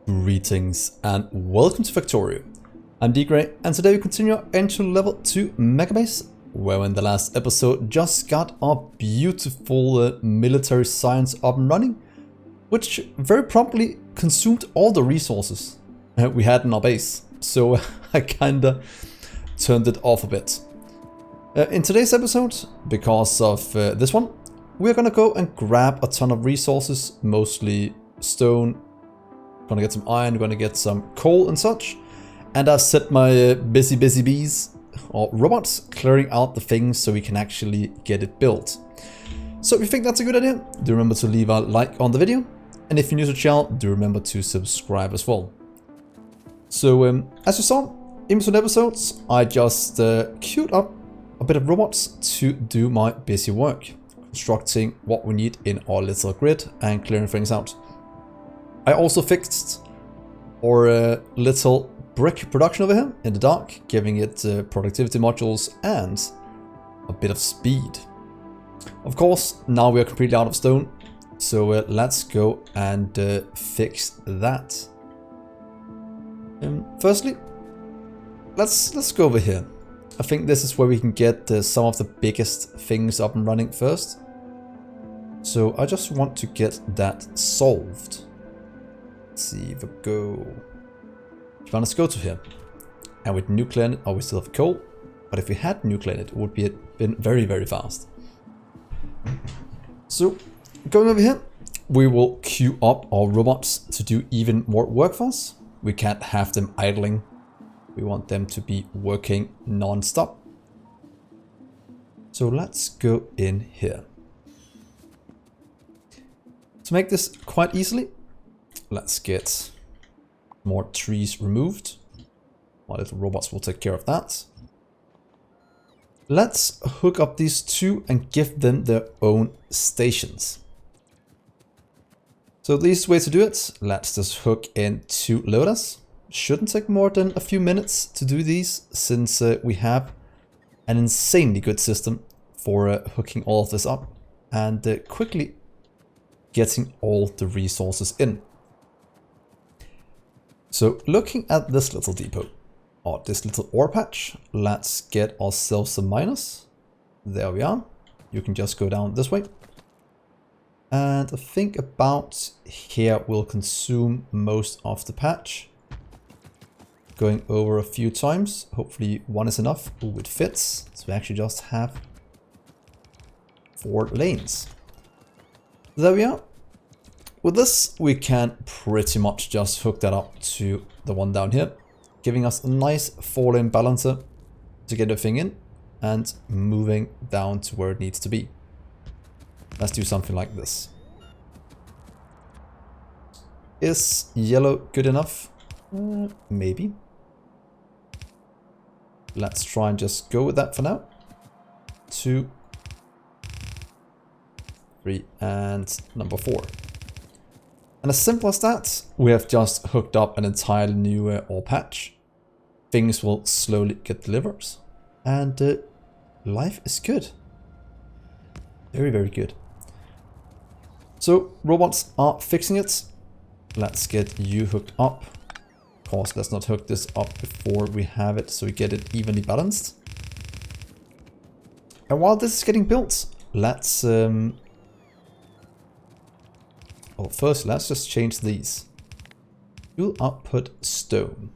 Greetings and welcome to Factorio. I'm Dgray and today we continue our entry level 2 Megabase, where in the last episode just got our beautiful military science up and running, which very promptly consumed all the resources we had in our base, so I kinda turned it off a bit. In today's episode, because of this one, we're gonna go and grab a ton of resources, mostly stone. Gonna get some iron, gonna get some coal and such. And I've set my busy bees, or robots, clearing out the things so we can actually get it built. So if you think that's a good idea, do remember to leave a like on the video. And if you're new to the channel, do remember to subscribe as well. So as you saw, in between episodes, I just queued up a bit of robots to do my busy work. Constructing what we need in our little grid and clearing things out. I also fixed our little brick production over here in the dark, giving it productivity modules and a bit of speed. Of course, now we are completely out of stone, so let's go and fix that. Firstly, let's go over here. I think this is where we can get some of the biggest things up and running first. So I just want to get that solved. Let's see if we go. If let's go to here. And with nuclear in it, we still have coal. But if we had nuclear in it, it would be been very, very fast. So going over here, we will queue up our robots to do even more work for us. We can't have them idling. We want them to be working non-stop. So let's go in here. To make this quite easily, let's get more trees removed. My little robots will take care of that. Let's hook up these two and give them their own stations. So the easiest way to do it, let's just hook in two loaders. Shouldn't take more than a few minutes to do these, since we have an insanely good system for hooking all of this up and quickly getting all the resources in. So looking at this little depot, or this little ore patch, let's get ourselves some miners. There we are. You can just go down this way. And I think about here will consume most of the patch. Going over a few times, hopefully one is enough. Ooh, it fits. So we actually just have 4 lanes. There we are. With this, we can pretty much just hook that up to the one down here, giving us a nice 4-lane balancer to get everything in and moving down to where it needs to be. Let's do something like this. Is yellow good enough? Maybe. Let's try and just go with that for now. 2, 3, and number 4. And as simple as that, we have just hooked up an entirely new ore patch. Things will slowly get delivered. And life is good. Very, very good. So robots are fixing it. Let's get you hooked up. Of course, let's not hook this up before we have it, so we get it evenly balanced. And while this is getting built, let's well, first, let's just change these. You'll output stone.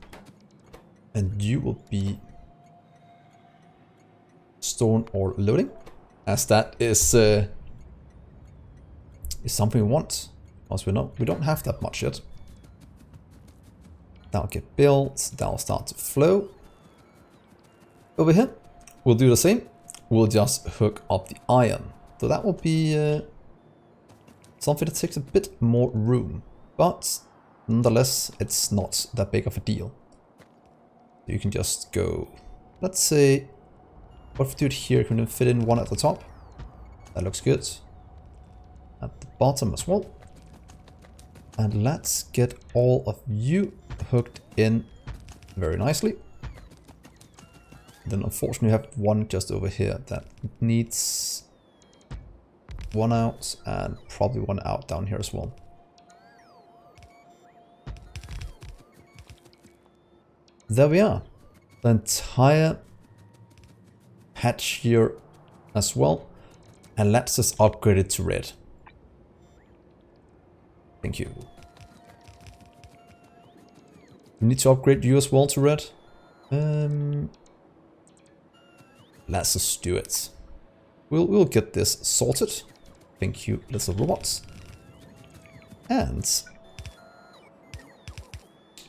And you will be stone or loading. As that is something we want. Because we don't have that much yet. That'll get built. That'll start to flow. Over here, we'll do the same. We'll just hook up the iron. So that will be something that takes a bit more room, but nonetheless, it's not that big of a deal. You can just go, let's say, what if we do it here? Can we fit in one at the top? That looks good. At the bottom as well. And let's get all of you hooked in very nicely. Then unfortunately we have one just over here that needs one out and probably one out down here as well. there we are. The entire patch here as well. And let's just upgrade it to red. Thank you. We need to upgrade you as well to red. Let's just do it. We'll get this sorted. Thank you, little robots. And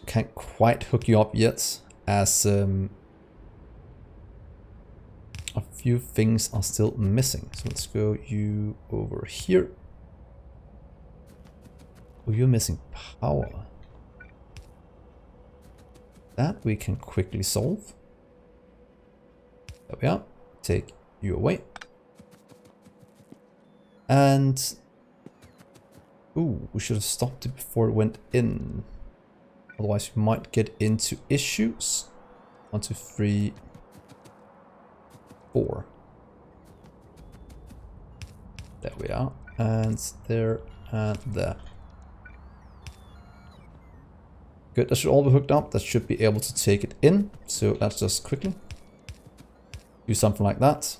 can't quite hook you up yet, as a few things are still missing. So let's go you over here. Oh, you're missing power. That we can quickly solve. There we are. Take you away. And ooh, we should have stopped it before it went in. Otherwise we might get into issues. 1, 2, 3, 4. There we are. And there and there. Good, that should all be hooked up. That should be able to take it in. So let's just quickly do something like that.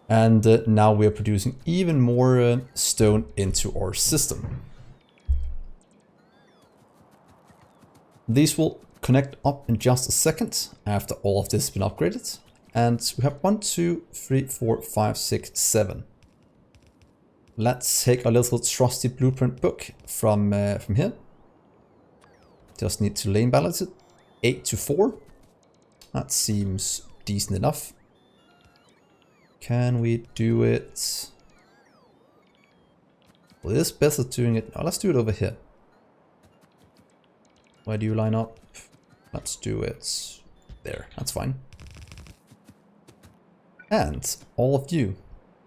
And now we are producing even more stone into our system. These will connect up in just a second after all of this has been upgraded. And we have 1, 2, 3, 4, 5, 6, 7. Let's take a little trusty blueprint book from here. Just need to lane balance it. 8 to 4. That seems decent enough. Can we do it? Well, it is better doing it. Oh, let's do it over here. Where do you line up? Let's do it there. That's fine. And all of you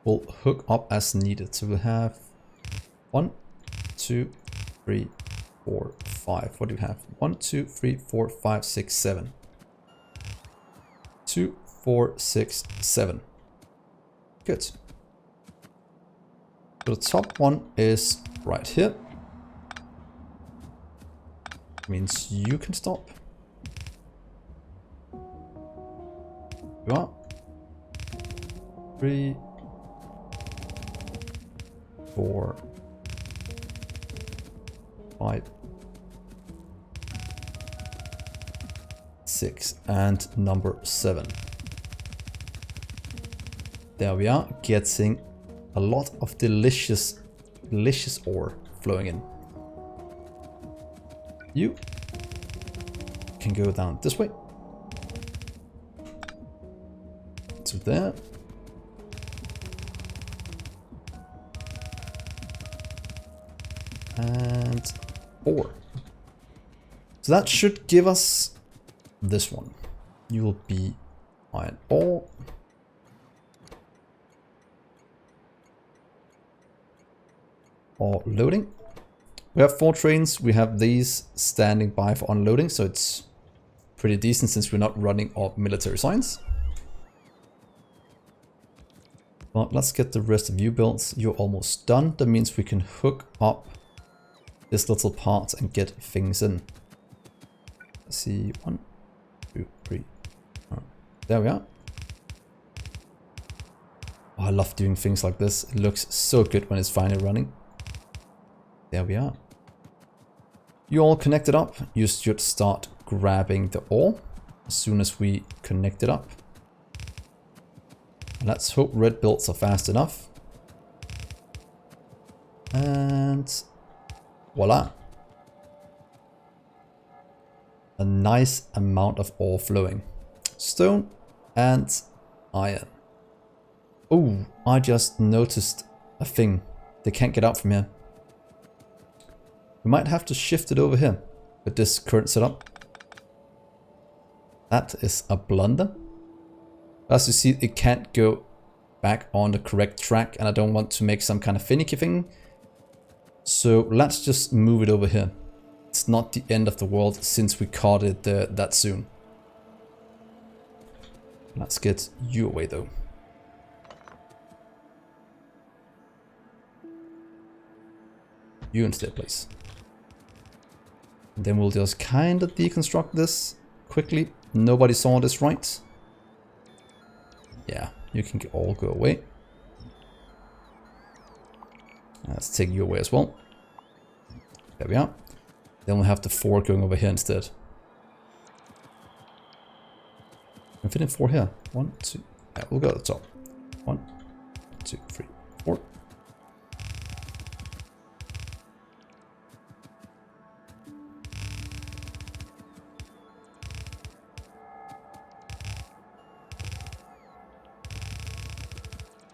will hook up as needed. So we'll have 1, 2, 3, 4, 5. What do we have? 1, 2, 3, 4, 5, 6, 7. 2, 4, 6, 7. Good. So the top one is right here. Means you can stop. You are. 3, 4, 5, 6, and number 7. There we are, getting a lot of delicious ore flowing in. You can go down this way to there. And 4. So that should give us this one. You will be iron ore. Or loading. We have 4 trains. We have these standing by for unloading, so it's pretty decent since we're not running off military science. But let's get the rest of you built. You're almost done. That means we can hook up this little part and get things in. Let's see, 1, 2, 3. There we are. Oh, I love doing things like this. It looks so good when it's finally running. There we are. You all connected up. You should start grabbing the ore as soon as we connect it up. Let's hope red builds are fast enough. And voila. A nice amount of ore flowing. Stone and iron. Oh, I just noticed a thing. They can't get up from here. We might have to shift it over here with this current setup. That is a blunder. As you see, it can't go back on the correct track, and I don't want to make some kind of finicky thing. So let's just move it over here. It's not the end of the world since we caught it that soon. Let's get you away though. You instead, please. And then we'll just kind of deconstruct this quickly. Nobody saw this, right? Yeah, you can all go away. Let's take you away as well. There we are. Then we'll have the 4 going over here instead. I'm fitting 4 here. 1, 2. Yeah, we'll go to the top. 1, 2, 3, 4.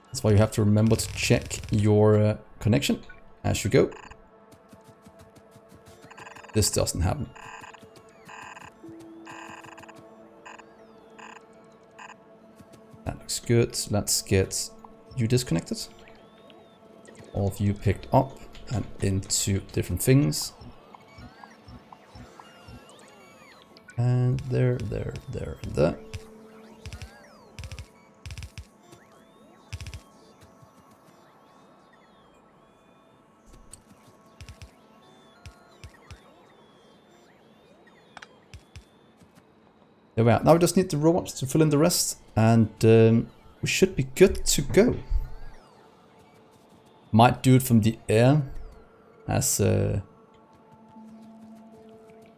That's why you have to remember to check your connection as you go. This doesn't happen. That looks good. Let's get you disconnected. All of you picked up and into different things. And there, and there. There we are. Now we just need the robots to fill in the rest, and we should be good to go. Might do it from the air, as I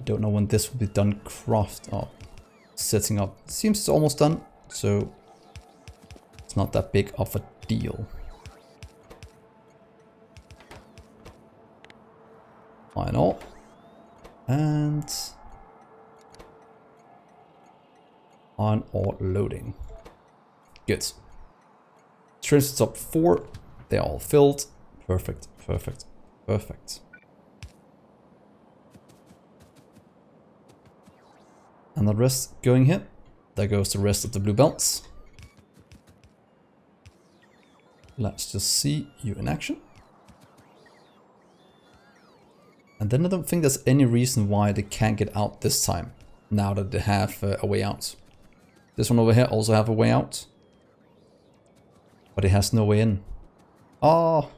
don't know when this will be done. Craft up, setting up. Seems it's almost done, so it's not that big of a deal. Fine all, and on or loading. Good. Trains to top 4. They're all filled. Perfect, perfect, perfect. And the rest going here. There goes the rest of the blue belts. Let's just see you in action. And then I don't think there's any reason why they can't get out this time, now that they have a way out. This one over here also have a way out, but it has no way in. Oh,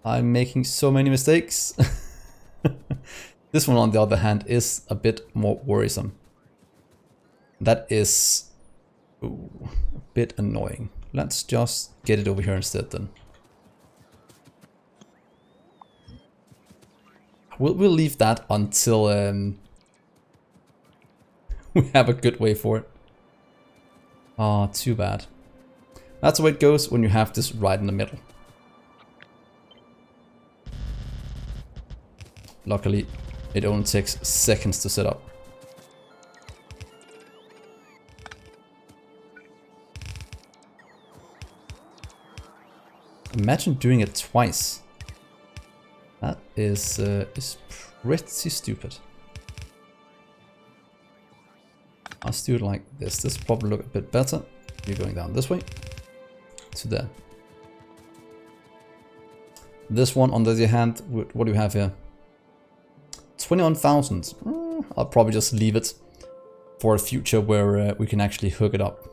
I'm making so many mistakes. This one, on the other hand, is a bit more worrisome. That is a bit annoying. Let's just get it over here instead then. We'll leave that until we have a good way for it. Oh, too bad. That's the way it goes when you have this right in the middle. Luckily, it only takes seconds to set up. Imagine doing it twice. That is pretty stupid. Let's do it like this. This will probably look a bit better. You're going down this way to there. This one, on the other hand, what do we have here? 21,000. I'll probably just leave it for a future where we can actually hook it up.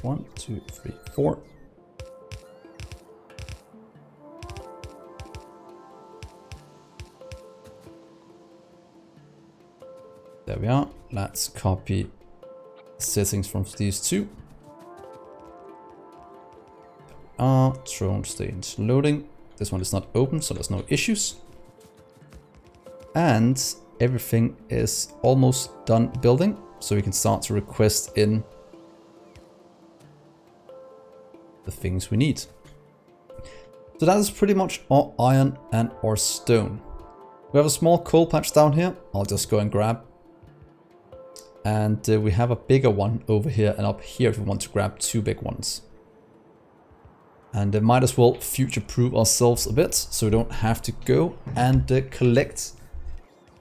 One, two, three, 4. There we are. Let's copy settings from these two. Drone stage loading. This one is not open, so there's no issues. And everything is almost done building, so we can start to request in the things we need. So that is pretty much our iron and our stone. We have a small coal patch down here. I'll just go and grab. And we have a bigger one over here and up here if we want to grab 2 big ones. And might as well future-proof ourselves a bit, so we don't have to go and collect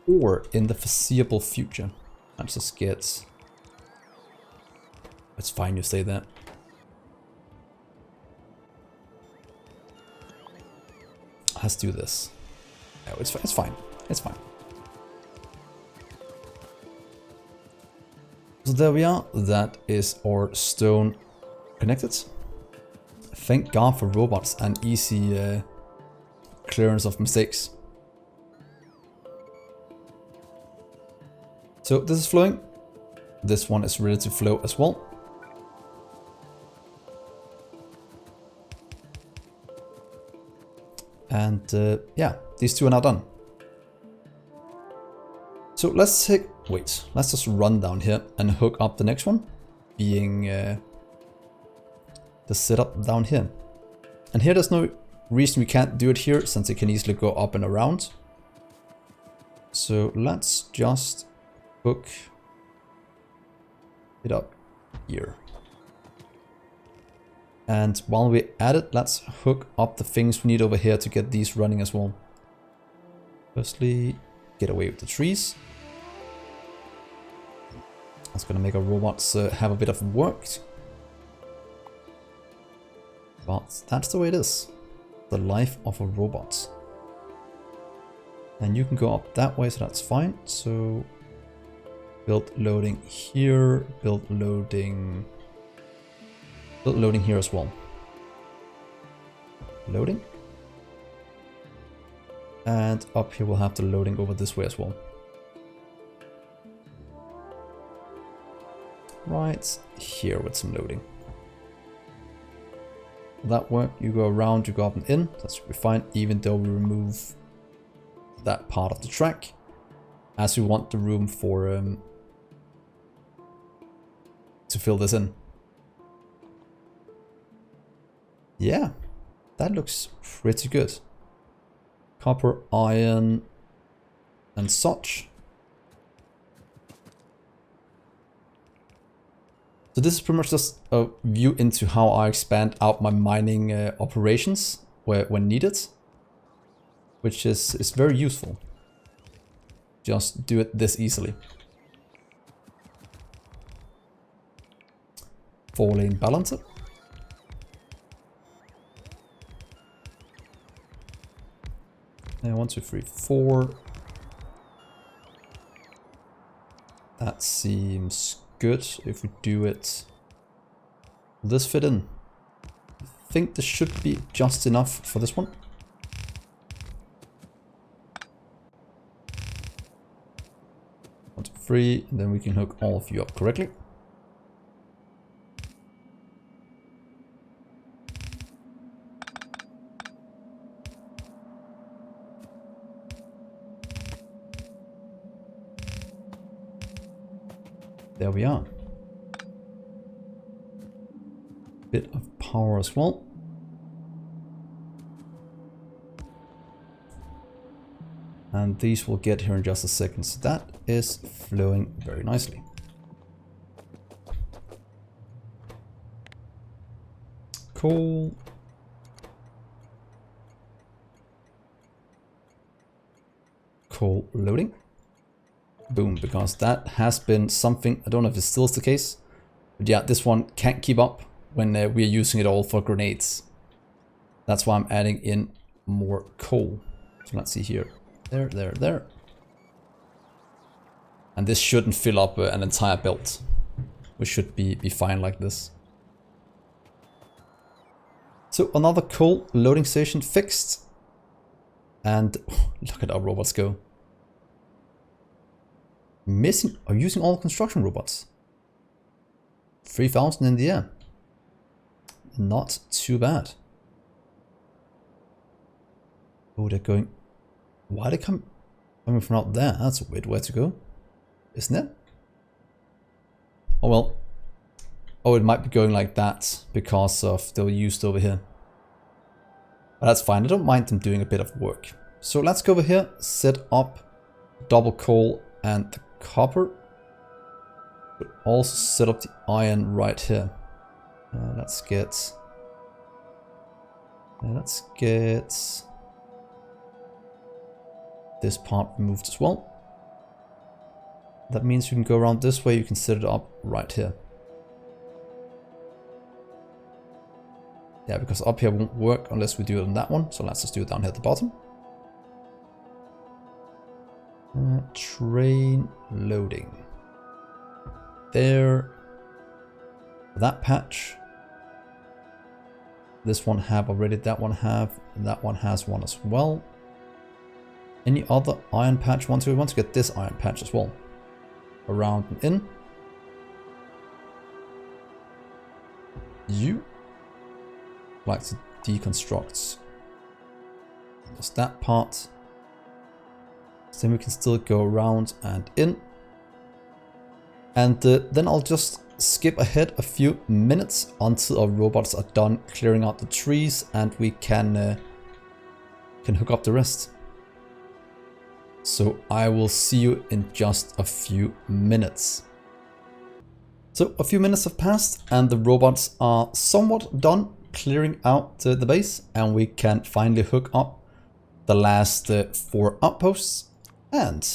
ore in the foreseeable future. Let's just get... It's fine, you stay there. Let's do this. No, it's fine. It's fine. So there we are. That is our stone connected. Thank God for robots and easy clearance of mistakes. So this is flowing. This one is ready to flow as well. And yeah, these two are now done. So let's just run down here and hook up the next one, being the setup down here. And here there's no reason we can't do it here, since it can easily go up and around. So let's just hook it up here. And while we're at it, let's hook up the things we need over here to get these running as well. Firstly, get away with the trees. That's gonna make our robots have a bit of work. But that's the way it is. The life of a robot. And you can go up that way, so that's fine. So build loading here, build loading here as well. Loading. And up here we'll have the loading over this way as well. Right here with some loading. That work, you go around, you go up and in, that should be fine, even though we remove that part of the track, as we want the room for to fill this in. Yeah, that looks pretty good. Copper, iron, and such. So this is pretty much just a view into how I expand out my mining operations when needed, which is very useful. Just do it this easily. 4-lane balancer. And 1, 2, 3, 4. That seems good if we do it. Will this fit in? I think this should be just enough for this one. One, 2, 3, and then we can hook all of you up correctly. There we are. Bit of power as well. And these will get here in just a second. So that is flowing very nicely. Cool. Coal loading. Boom, because that has been something, I don't know if it still is the case, but yeah, this one can't keep up when we're using it all for grenades. That's why I'm adding in more coal. So let's see here. There. And this shouldn't fill up an entire belt. We should be fine like this. So another coal loading station fixed. And look at our robots go. Missing or using all construction robots. 3,000 in the air. Not too bad. Oh, they're going. Why are they coming from out there? That's a weird way to go, isn't it? Oh well. Oh, it might be going like that because of they were used over here. But that's fine. I don't mind them doing a bit of work. So let's go over here, set up double coal and the copper. But also set up the iron right here. Let's get this part removed as well. That means you can go around this way, you can set it up right here. Yeah, because up here won't work unless we do it on that one, so let's just do it down here at the bottom. Train loading. There. That patch. This one have already, that one have, and that one has one as well. Any other iron patch ones? We want to get this iron patch as well. Around and in. You like to deconstruct just that part. So then we can still go around and in. And then I'll just skip ahead a few minutes until our robots are done clearing out the trees and we can hook up the rest. So I will see you in just a few minutes. So a few minutes have passed and the robots are somewhat done clearing out the base, and we can finally hook up the last 4 outposts. And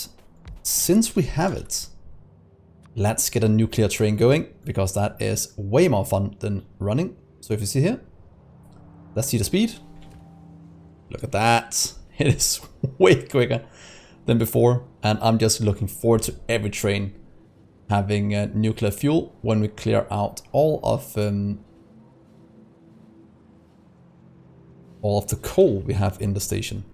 since we have it, let's get a nuclear train going, because that is way more fun than running. So if you see here, let's see the speed. Look at that. It is way quicker than before, and I'm just looking forward to every train having nuclear fuel when we clear out all of the coal we have in the station.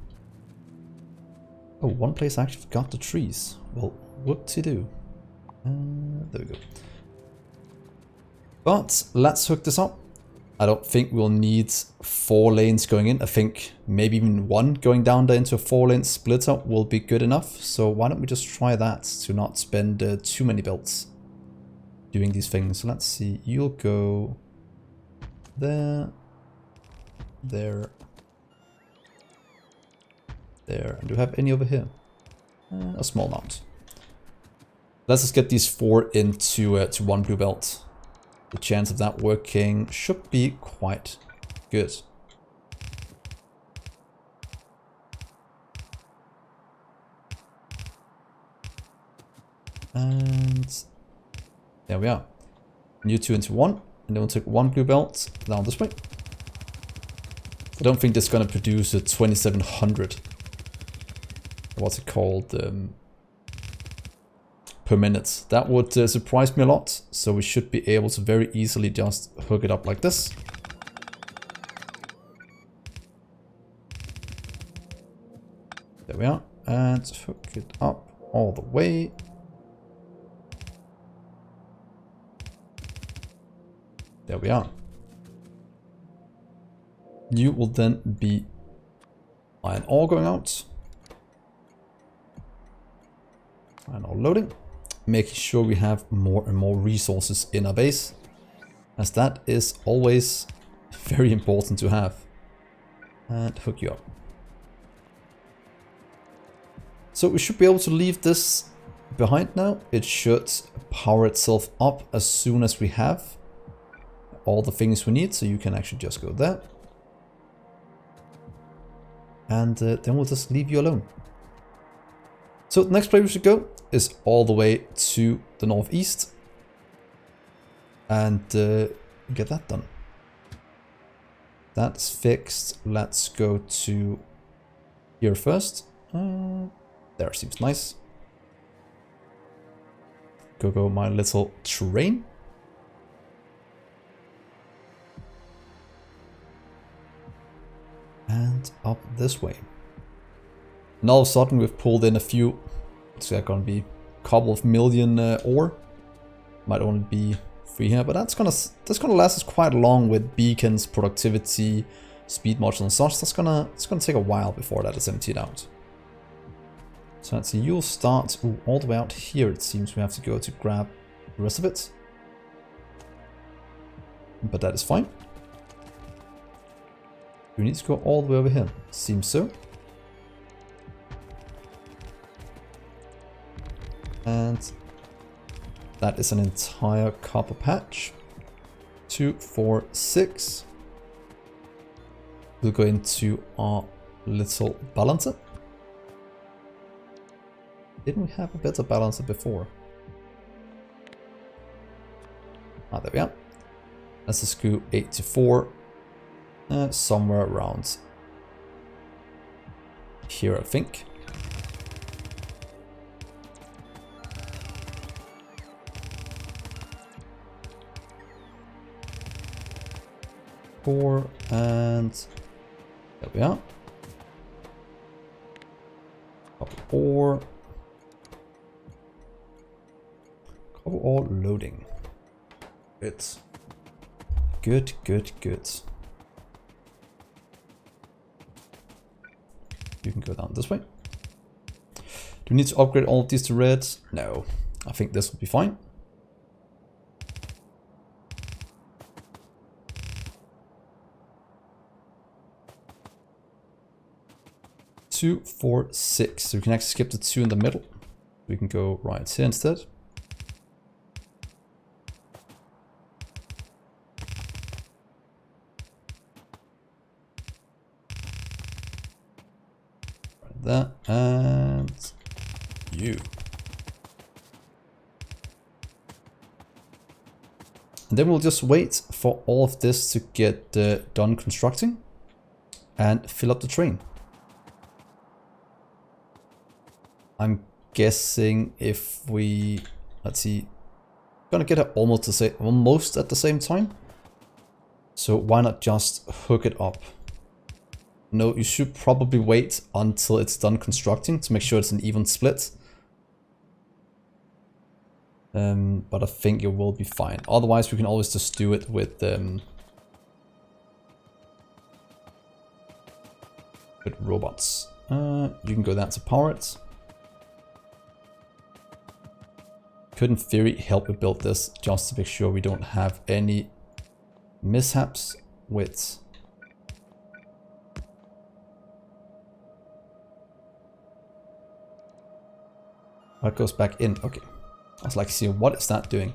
Oh, one place I actually forgot the trees. Well, whoop-de-doo. There we go. But let's hook this up. I don't think we'll need 4 lanes going in. I think maybe even 1 going down there into a 4-lane splitter will be good enough. So why don't we just try that to not spend too many builds doing these things. So let's see. You'll go there, there, there. And do we have any over here? A small amount. Let's just get these 4 into to 1 blue belt. The chance of that working should be quite good. And there we are. New 2 into 1. And then we'll take 1 blue belt down this way. I don't think this is going to produce a 2700. What's it called? Per minute. That would surprise me a lot, so we should be able to very easily just hook it up like this. There we are, and hook it up all the way. There we are. You will then be iron ore going out. Iron ore loading. Making sure we have more and more resources in our base, as that is always very important to have. And hook you up. So we should be able to leave this behind now. It should power itself up as soon as we have all the things we need, so you can actually just go there. And then we'll just leave you alone. So the next place we should go is all the way to the northeast and get that done. That's fixed. Let's go to here first. There, seems nice. Go my little train. And up this way. And all of a sudden we've pulled in a few. It's gonna be a couple of million ore. Might only be 3 here, but that's gonna last us quite long with beacons, productivity, speed modules and such. It's gonna take a while before that is emptied out. So let's see, you'll start all the way out here. It seems we have to go to grab the rest of it. But that is fine. We need to go all the way over here. Seems so. And that is an entire copper patch. 2, 4, 6. We'll go into our little balancer. Didn't we have a better balancer before? Ah, there we are. Let's just go 8 to 4. Somewhere around here, I think. 4, and there we are. Copper ore. Copper ore loading. It's good, good, good. You can go down this way. Do we need to upgrade all of these to red? No. I think this will be fine. Two, 4, 6. So we can actually skip the 2 in the middle. We can go right here instead. Right there, and you. And then we'll just wait for all of this to get done constructing and fill up the train. I'm guessing if we, let's see, gonna get it almost at the same time. So why not just hook it up? No, you should probably wait until it's done constructing to make sure it's an even split. But I think it will be fine. Otherwise, we can always just do it with robots. You can go down to power it. Could in theory help me build this just to make sure we don't have any mishaps with it goes back in. Okay. I was like, see, what is that doing?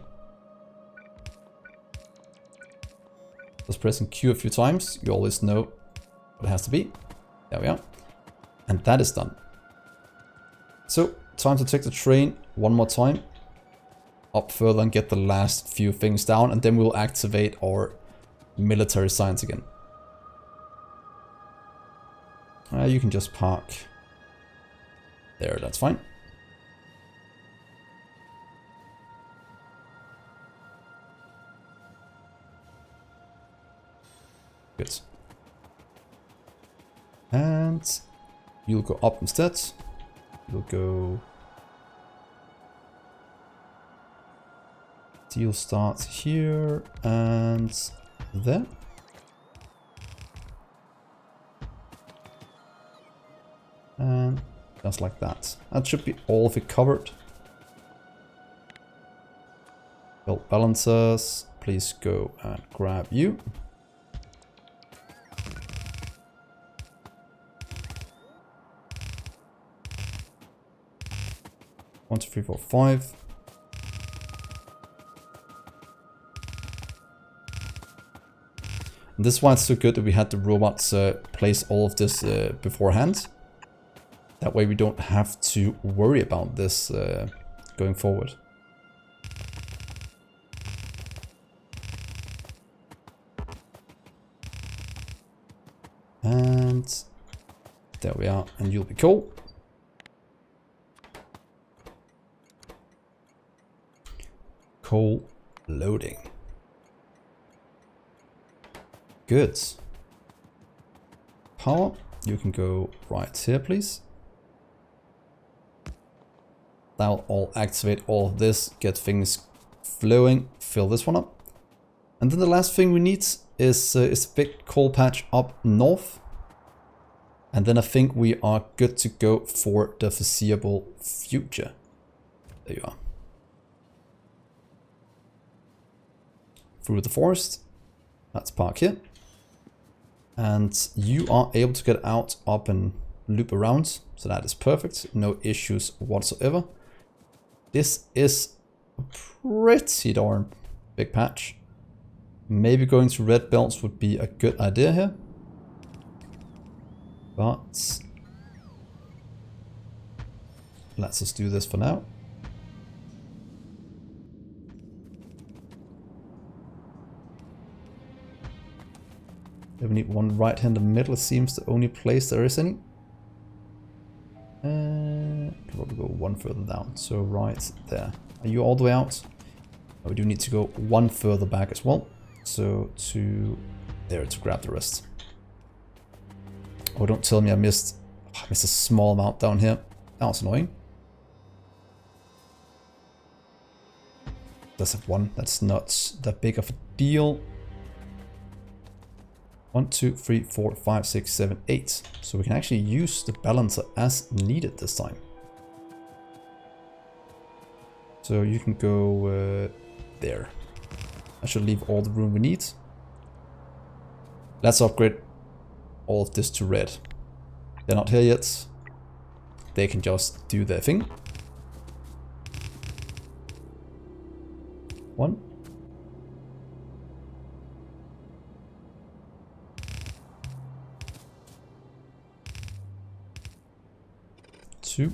Just pressing Q a few times. You always know what it has to be. There we are. And that is done. So, time to take the train one more time. Up further and get the last few things down. And then we'll activate our military science again. You can just park there, that's fine. Good. And you'll go up instead. You'll go... You'll start here and there. And just like that. That should be all of it covered. Build balancers. Please go and grab you. 1, 2, 3, 4, 5. And this is why it's so good that we had the robots place all of this beforehand. That way we don't have to worry about this going forward. And there we are, and you'll be cool. Coal loading. Good. Power, you can go right here, please. That'll all activate all of this, get things flowing, fill this one up. And then the last thing we need is a big coal patch up north. And then I think we are good to go for the foreseeable future. There you are. Through the forest. Let's park here. And you are able to get out, up and loop around. So that is perfect. No issues whatsoever. This is a pretty darn big patch. Maybe going to red belts would be a good idea here. But let's just do this for now. We need one right here in the middle. It seems the only place there is any. Probably go one further down. So right there. Are you all the way out? Oh, we do need to go one further back as well. So 2, there to grab the rest. Oh, don't tell me I missed a small amount down here. That was annoying. Does have one. That's not that big of a deal. 1, 2, 3, 4, 5, 6, 7, 8. So we can actually use the balancer as needed this time. So you can go there. I should leave all the room we need. Let's upgrade all of this to red. They're not here yet. They can just do their thing. 1. 2.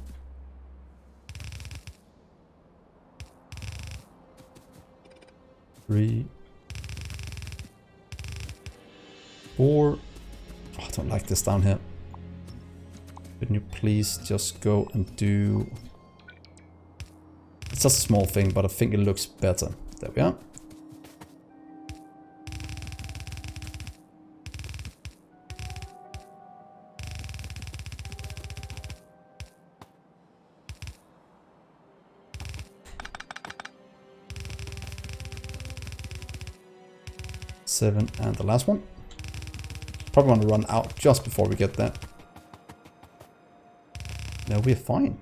3. 4. Oh, I don't like this down here. Can you please just go and do... It's just a small thing, but I think it looks better. There we are. Seven, and the last one. Probably want to run out just before we get there. No, we're fine.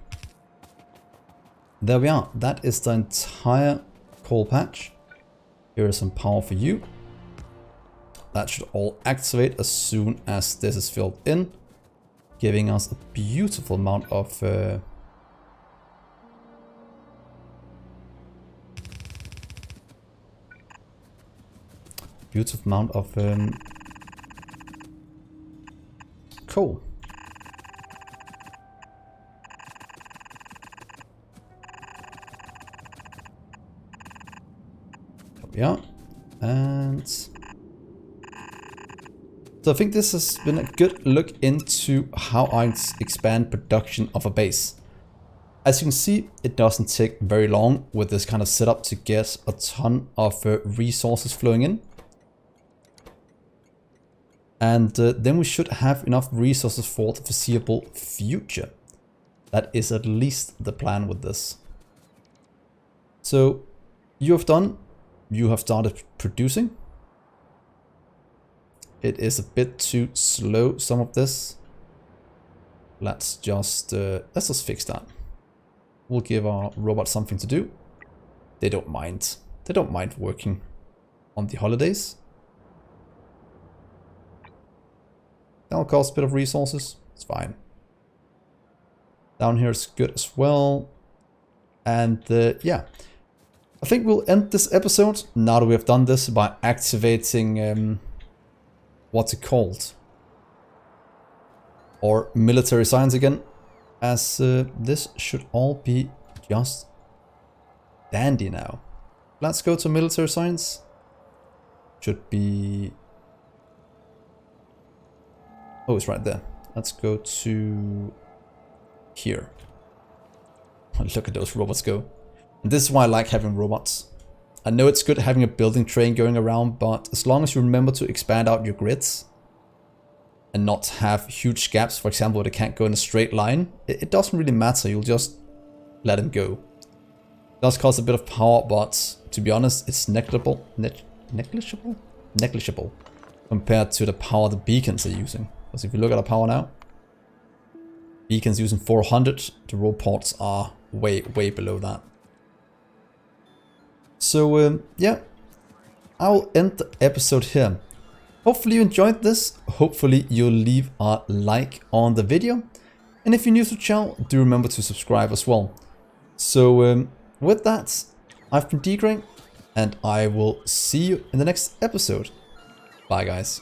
There we are. That is the entire coal patch. Here is some power for you. That should all activate as soon as this is filled in, giving us a beautiful amount of coal. Yeah, and so I think this has been a good look into how I expand production of a base. As you can see, it doesn't take very long with this kind of setup to get a ton of resources flowing in. And then we should have enough resources for the foreseeable future. That is at least the plan with this. So you have started producing. It is a bit too slow, some of this. Let's just fix that. We'll give our robot something to do. They don't mind. They don't mind working on the holidays. That'll cost a bit of resources. It's fine. Down here is good as well. And yeah. I think we'll end this episode, now that we have done this, by activating, what's it called? Or military science again, as this should all be just dandy now. Let's go to military science. Should be... Oh, it's right there. Let's go to here. Look at those robots go. And this is why I like having robots. I know it's good having a building train going around, but as long as you remember to expand out your grids and not have huge gaps, for example, they can't go in a straight line, it doesn't really matter. You'll just let them go. It does cost a bit of power, but to be honest, it's negligible compared to the power the beacons are using. Because if you look at the power now, beacons using 400, the robots are way below that. So yeah, I will end the episode here. Hopefully you enjoyed this. Hopefully you'll leave a like on the video. And if you're new to the channel, do remember to subscribe as well. So with that, I've been Dgray, and I will see you in the next episode. Bye guys.